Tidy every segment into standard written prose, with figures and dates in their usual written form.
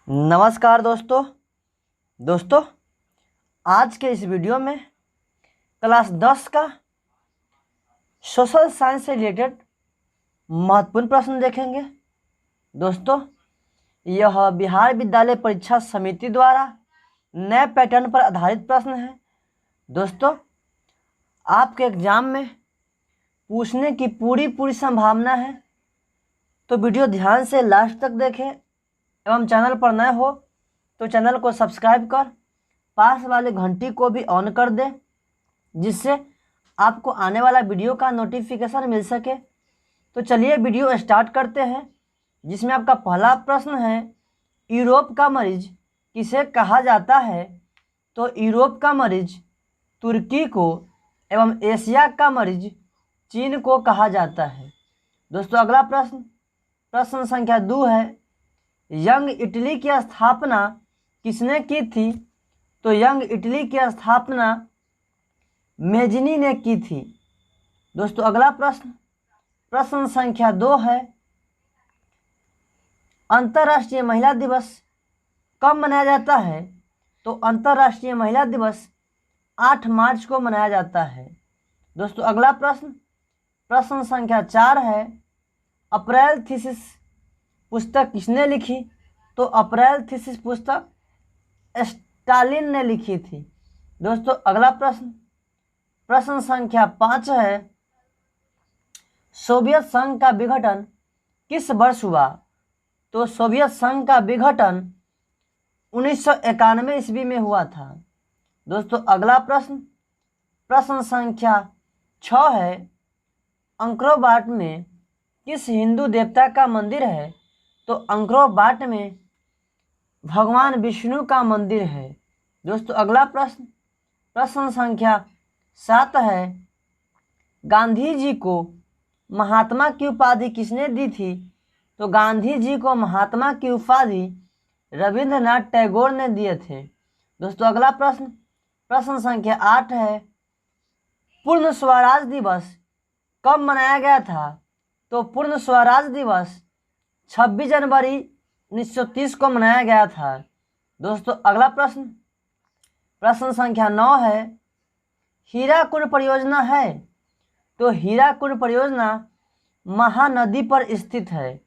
नमस्कार दोस्तों आज के इस वीडियो में क्लास 10 का सोशल साइंस से रिलेटेड महत्वपूर्ण प्रश्न देखेंगे। दोस्तों, यह बिहार विद्यालय परीक्षा समिति द्वारा नए पैटर्न पर आधारित प्रश्न है। दोस्तों, आपके एग्जाम में पूछने की पूरी संभावना है, तो वीडियो ध्यान से लास्ट तक देखें एवं चैनल पर नए हो तो चैनल को सब्सक्राइब कर पास वाले घंटी को भी ऑन कर दें, जिससे आपको आने वाला वीडियो का नोटिफिकेशन मिल सके। तो चलिए वीडियो स्टार्ट करते हैं, जिसमें आपका पहला प्रश्न है, यूरोप का मरीज किसे कहा जाता है? तो यूरोप का मरीज तुर्की को एवं एशिया का मरीज चीन को कहा जाता है। दोस्तों, अगला प्रश्न संख्या 2 है, यंग इटली की स्थापना किसने की थी? तो यंग इटली की स्थापना मेजनी ने की थी। दोस्तों, अगला प्रश्न संख्या 2 है, अंतर्राष्ट्रीय महिला दिवस कब मनाया जाता है? तो अंतर्राष्ट्रीय महिला दिवस 8 मार्च को मनाया जाता है। दोस्तों, अगला प्रश्न संख्या 4 है, अप्रैल थीसिस पुस्तक किसने लिखी? तो अप्रैल थीसिस पुस्तक स्टालिन ने लिखी थी। दोस्तों, अगला प्रश्न संख्या 5 है, सोवियत संघ का विघटन किस वर्ष हुआ? तो सोवियत संघ का विघटन 1991 ईस्वी में हुआ था। दोस्तों, अगला प्रश्न संख्या 6 है, अंकोरवाट में किस हिंदू देवता का मंदिर है? तो अंकोरवाट में भगवान विष्णु का मंदिर है। दोस्तों, अगला प्रश्न संख्या 7 है, गांधी जी को महात्मा की उपाधि किसने दी थी? तो गांधी जी को महात्मा की उपाधि रविंद्रनाथ टैगोर ने दिए थे। दोस्तों, अगला प्रश्न संख्या 8 है, पूर्ण स्वराज दिवस कब मनाया गया था? तो पूर्ण स्वराज दिवस 26 जनवरी 1930 को मनाया गया था। दोस्तों, अगला प्रश्न संख्या 9 है, हीराकुंड परियोजना है? तो हीराकुंड परियोजना महानदी पर स्थित है।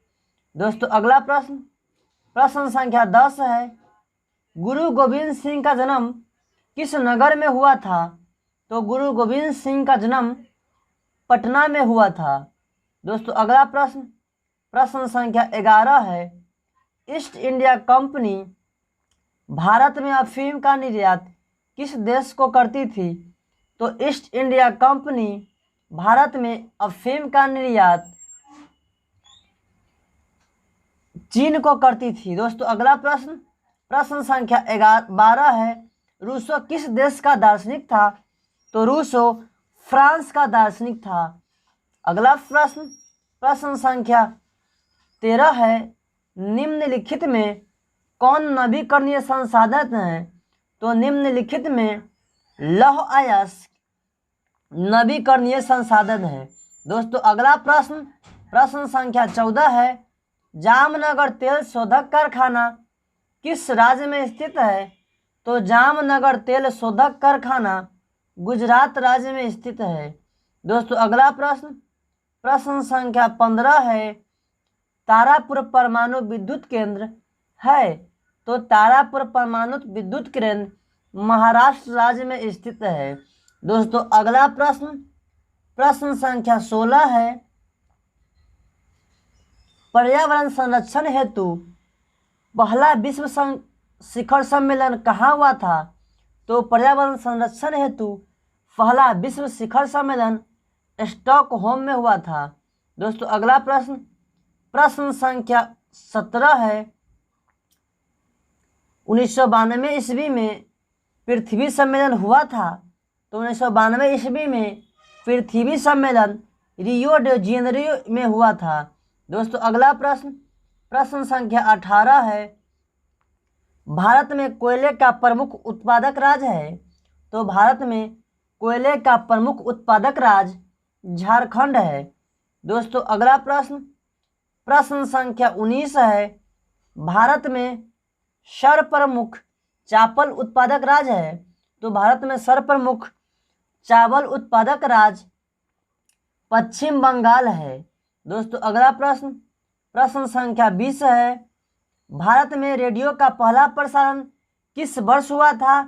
दोस्तों, अगला प्रश्न संख्या 10 है, गुरु गोविंद सिंह का जन्म किस नगर में हुआ था? तो गुरु गोविंद सिंह का जन्म पटना में हुआ था। दोस्तों, अगला प्रश्न संख्या 11 है, ईस्ट इंडिया कंपनी भारत में अफीम का निर्यात किस देश को करती थी? तो ईस्ट इंडिया कंपनी भारत में अफीम का निर्यात चीन को करती थी। दोस्तों, अगला प्रश्न संख्या 12 है, रूसो किस देश का दार्शनिक था? तो रूसो फ्रांस का दार्शनिक था। अगला प्रश्न संख्या 13 है, निम्नलिखित में कौन नवीकरणीय संसाधन है? तो निम्नलिखित में लौह अयस्क नवीकरणीय संसाधन है। दोस्तों, अगला प्रश्न संख्या 14 है, जामनगर तेल शोधक कारखाना किस राज्य में स्थित है? तो जामनगर तेल शोधक कारखाना गुजरात राज्य में स्थित है। दोस्तों, अगला प्रश्न संख्या 15 है, तारापुर परमाणु विद्युत केंद्र है? तो तारापुर परमाणु विद्युत केंद्र महाराष्ट्र राज्य में स्थित है। दोस्तों, अगला प्रश्न संख्या 16 है, पर्यावरण संरक्षण हेतु पहला विश्व शिखर सम्मेलन कहाँ हुआ था? तो पर्यावरण संरक्षण हेतु पहला विश्व शिखर सम्मेलन स्टॉकहोम में हुआ था। दोस्तों, अगला प्रश्न संख्या 17 है, 1992 ईस्वी में पृथ्वी सम्मेलन हुआ था? तो 1992 ईस्वी में पृथ्वी सम्मेलन रियो डे जेनेरियो में हुआ था। दोस्तों, अगला प्रश्न संख्या 18 है, भारत में कोयले का प्रमुख उत्पादक राज्य है? तो भारत में कोयले का प्रमुख उत्पादक राज्य झारखंड है। दोस्तों, अगला प्रश्न संख्या 19 है, भारत में सर्वप्रमुख चावल उत्पादक राज्य है? तो भारत में सर्वप्रमुख चावल उत्पादक राज्य पश्चिम बंगाल है। दोस्तों अगला प्रश्न, प्रश्न संख्या 20 है, भारत में रेडियो का पहला प्रसारण किस वर्ष हुआ था?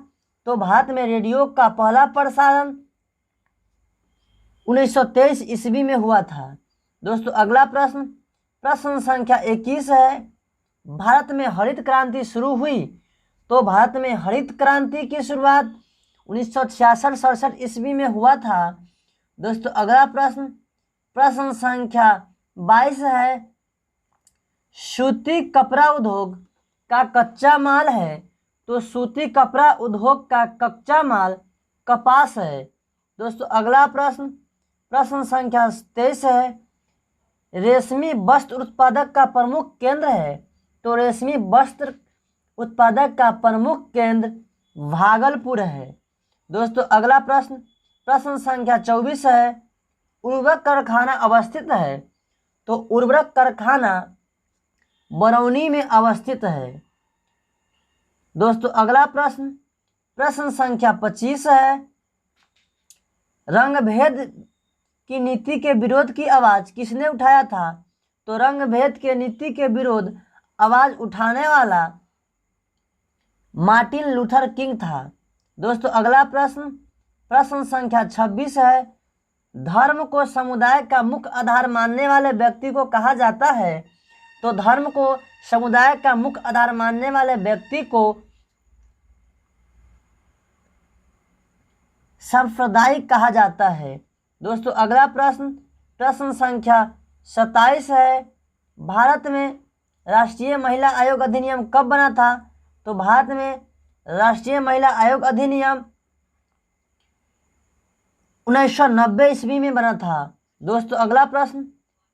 तो भारत में रेडियो का पहला प्रसारण 1923 ईस्वी में हुआ था। दोस्तों अगला प्रश्न, प्रश्न संख्या 21 है, भारत में हरित क्रांति शुरू हुई? तो भारत में हरित क्रांति की शुरुआत 1966-67 ईस्वी में हुआ था। दोस्तों अगला प्रश्न, प्रश्न संख्या 22 है, सूती कपड़ा उद्योग का कच्चा माल है? तो सूती कपड़ा उद्योग का कच्चा माल कपास है। दोस्तों अगला प्रश्न, प्रश्न संख्या 23 है, रेशमी वस्त्र उत्पादक का प्रमुख केंद्र है? तो रेशमी वस्त्र उत्पादक का प्रमुख केंद्र भागलपुर है। दोस्तों अगला प्रश्न, प्रश्न संख्या 24 है, उर्वरक कारखाना अवस्थित है? तो उर्वरक कारखाना बरौनी में अवस्थित है। दोस्तों अगला प्रश्न, प्रश्न संख्या 25 है, रंग भेद की नीति के विरोध की आवाज किसने उठाया था? तो रंग भेद के नीति के विरोध आवाज उठाने वाला मार्टिन लूथर किंग था। दोस्तों अगला प्रश्न, प्रश्न संख्या 26 है, धर्म को समुदाय का मुख्य आधार मानने वाले व्यक्ति को कहा जाता है? तो धर्म को समुदाय का मुख्य आधार मानने वाले व्यक्ति को सांप्रदायिक कहा जाता है। दोस्तों अगला प्रश्न, प्रश्न संख्या 27 है, भारत में राष्ट्रीय महिला आयोग अधिनियम कब बना था? तो भारत में राष्ट्रीय महिला आयोग अधिनियम 1990 ईस्वी में बना था। दोस्तों अगला प्रश्न,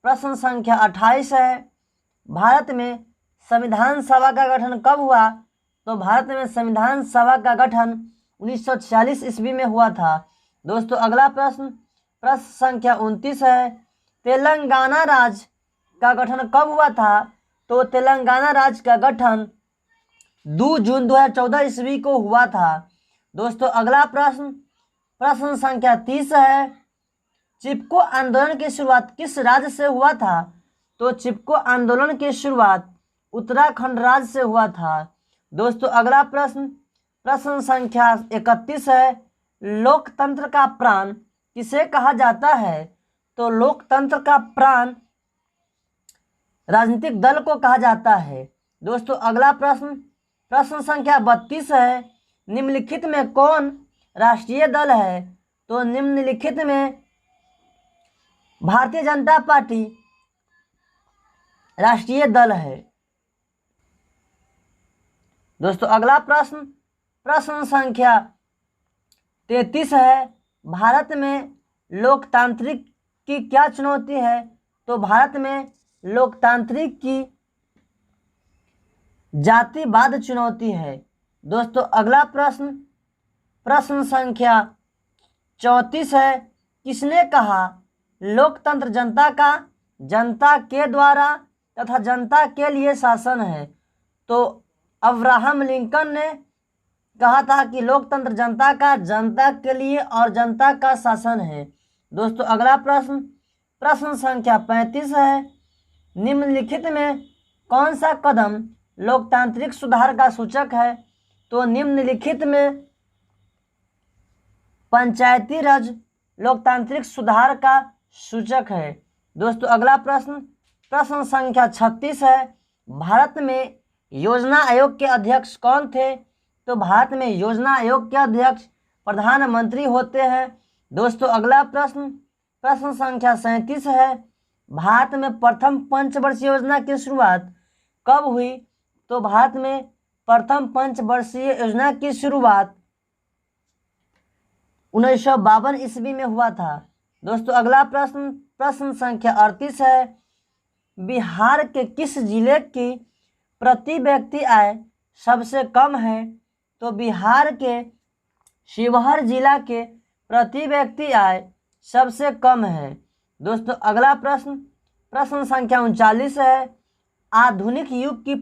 प्रश्न संख्या 28 है, भारत में संविधान सभा का गठन कब हुआ? तो भारत में संविधान सभा का गठन 1946 ईस्वी में हुआ था। दोस्तों अगला प्रश्न, प्रश्न संख्या 29 है, तेलंगाना राज्य का गठन कब हुआ था? तो तेलंगाना राज्य का गठन 2 जून 2014 ईस्वी को हुआ था। दोस्तों अगला प्रश्न, प्रश्न संख्या 30 है, चिपको आंदोलन की शुरुआत किस राज्य से हुआ था? तो चिपको आंदोलन की शुरुआत उत्तराखंड राज्य से हुआ था। दोस्तों अगला प्रश्न, प्रश्न संख्या 31 है, लोकतंत्र का प्राण किसे कहा जाता है? तो लोकतंत्र का प्राण राजनीतिक दल को कहा जाता है। दोस्तों अगला प्रश्न, प्रश्न संख्या 32 है, निम्नलिखित में कौन राष्ट्रीय दल है? तो निम्नलिखित में भारतीय जनता पार्टी राष्ट्रीय दल है। दोस्तों अगला प्रश्न, प्रश्न संख्या 33 है, भारत में लोकतांत्रिक की क्या चुनौती है? तो भारत में लोकतांत्रिक की जातिवाद चुनौती है। दोस्तों अगला प्रश्न, प्रश्न संख्या 34 है, किसने कहा लोकतंत्र जनता के द्वारा तथा जनता के लिए शासन है? तो अब्राहम लिंकन ने कहा था कि लोकतंत्र जनता के लिए और जनता का शासन है। दोस्तों अगला प्रश्न, प्रश्न संख्या 35 है, निम्नलिखित में कौन सा कदम लोकतांत्रिक सुधार का सूचक है? तो निम्नलिखित में पंचायती राज लोकतांत्रिक सुधार का सूचक है। दोस्तों अगला प्रश्न, प्रश्न संख्या 36 है, भारत में योजना आयोग के अध्यक्ष कौन थे? तो भारत में योजना आयोग के अध्यक्ष प्रधानमंत्री होते हैं। दोस्तों अगला प्रश्न, प्रश्न संख्या 37 है, भारत में प्रथम पंचवर्षीय योजना की शुरुआत कब हुई? तो भारत में प्रथम पंचवर्षीय योजना की शुरुआत 1952 ईस्वी में हुआ था। दोस्तों अगला प्रश्न, प्रश्न संख्या 38 है, बिहार के किस जिले की प्रति व्यक्ति आय सबसे कम है? तो बिहार के शिवहर जिला के प्रति व्यक्ति आय सबसे कम है। दोस्तों अगला प्रश्न, प्रश्न संख्या 39 है, आधुनिक युग की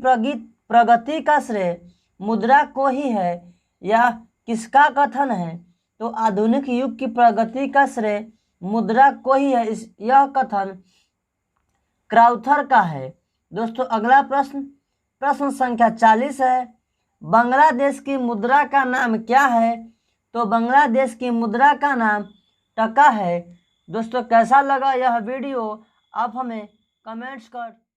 प्रगति का श्रेय मुद्रा को ही है, यह किसका कथन है? तो आधुनिक युग की प्रगति का श्रेय मुद्रा को ही है, यह कथन क्राउथर का है। दोस्तों अगला प्रश्न, प्रश्न संख्या 40 है, बांग्लादेश की मुद्रा का नाम क्या है? तो बांग्लादेश की मुद्रा का नाम टका है। दोस्तों कैसा लगा यह वीडियो, आप हमें कमेंट्स कर